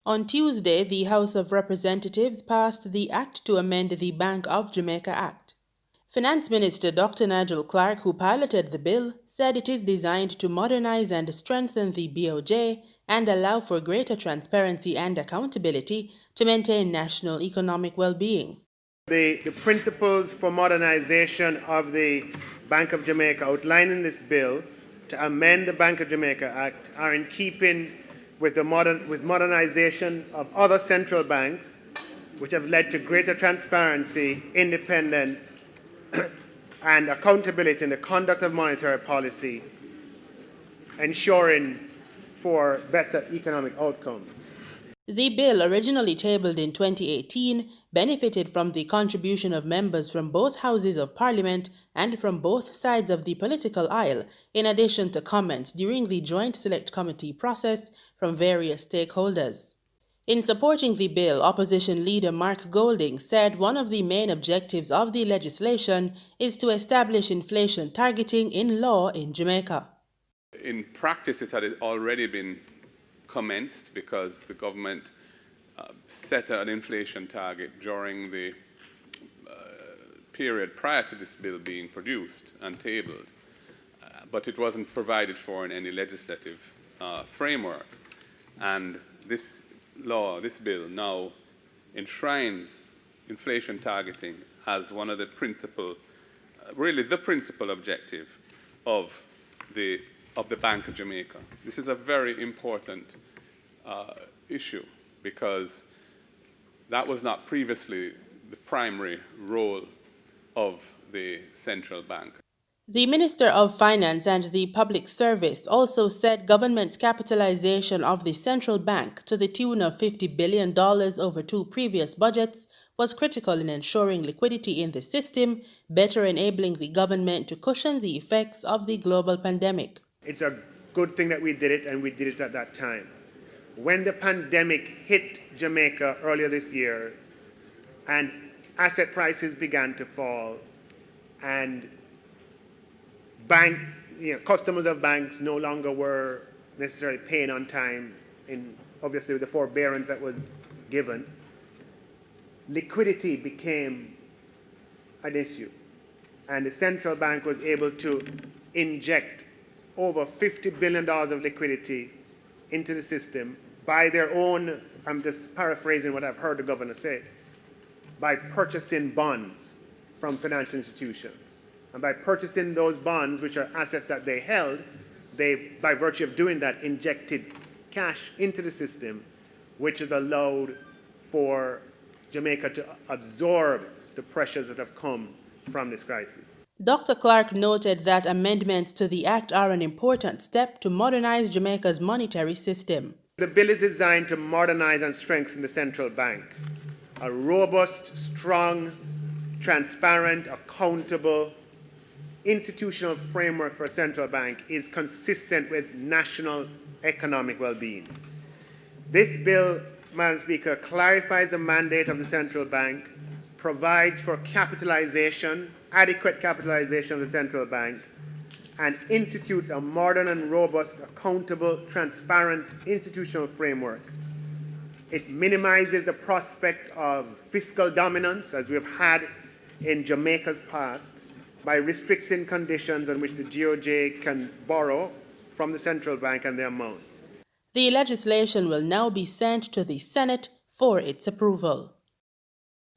On Tuesday, the House of Representatives passed the Act to amend the Bank of Jamaica Act. Finance Minister Dr. Nigel Clark, who piloted the bill, said it is designed to modernize and strengthen the BOJ and allow for greater transparency and accountability to maintain national economic well-being. The principles for modernization of the Bank of Jamaica outlined in this bill to amend the Bank of Jamaica Act are in keeping with modernization of other central banks, which have led to greater transparency, independence, and accountability in the conduct of monetary policy, ensuring for better economic outcomes. The bill, originally tabled in 2018, benefited from the contribution of members from both houses of Parliament and from both sides of the political aisle, in addition to comments during the Joint Select Committee process from various stakeholders. In supporting the bill, opposition leader Mark Golding said one of the main objectives of the legislation is to establish inflation targeting in law in Jamaica. In practice, it had already been commenced because the government set an inflation target during the period prior to this bill being produced and tabled, but it wasn't provided for in any legislative framework. And this bill now enshrines inflation targeting as one of the principal, really the principal objective of the Bank of Jamaica. This is a very important issue because that was not previously the primary role of the central bank. The Minister of Finance and the Public Service also said government's capitalization of the central bank to the tune of $50 billion over 2 previous budgets was critical in ensuring liquidity in the system, better enabling the government to cushion the effects of the global pandemic. It's a good thing that we did it, and we did it at that time. When the pandemic hit Jamaica earlier this year and asset prices began to fall and banks, customers of banks no longer were necessarily paying on time, obviously with the forbearance that was given, liquidity became an issue. And the central bank was able to inject over $50 billion of liquidity into the system by their own, I'm just paraphrasing what I've heard the governor say, by purchasing bonds from financial institutions. And by purchasing those bonds, which are assets that they held, they, by virtue of doing that, injected cash into the system, which has allowed for Jamaica to absorb the pressures that have come from this crisis. Dr. Clark noted that amendments to the Act are an important step to modernize Jamaica's monetary system. The bill is designed to modernize and strengthen the central bank. A robust, strong, transparent, accountable, institutional framework for a central bank is consistent with national economic well-being. This bill, Madam Speaker, clarifies the mandate of the central bank, provides for capitalization, adequate capitalization of the central bank, and institutes a modern and robust, accountable, transparent institutional framework. It minimizes the prospect of fiscal dominance, as we have had in Jamaica's past, by restricting conditions on which the GOJ can borrow from the central bank and their amounts. The legislation will now be sent to the Senate for its approval.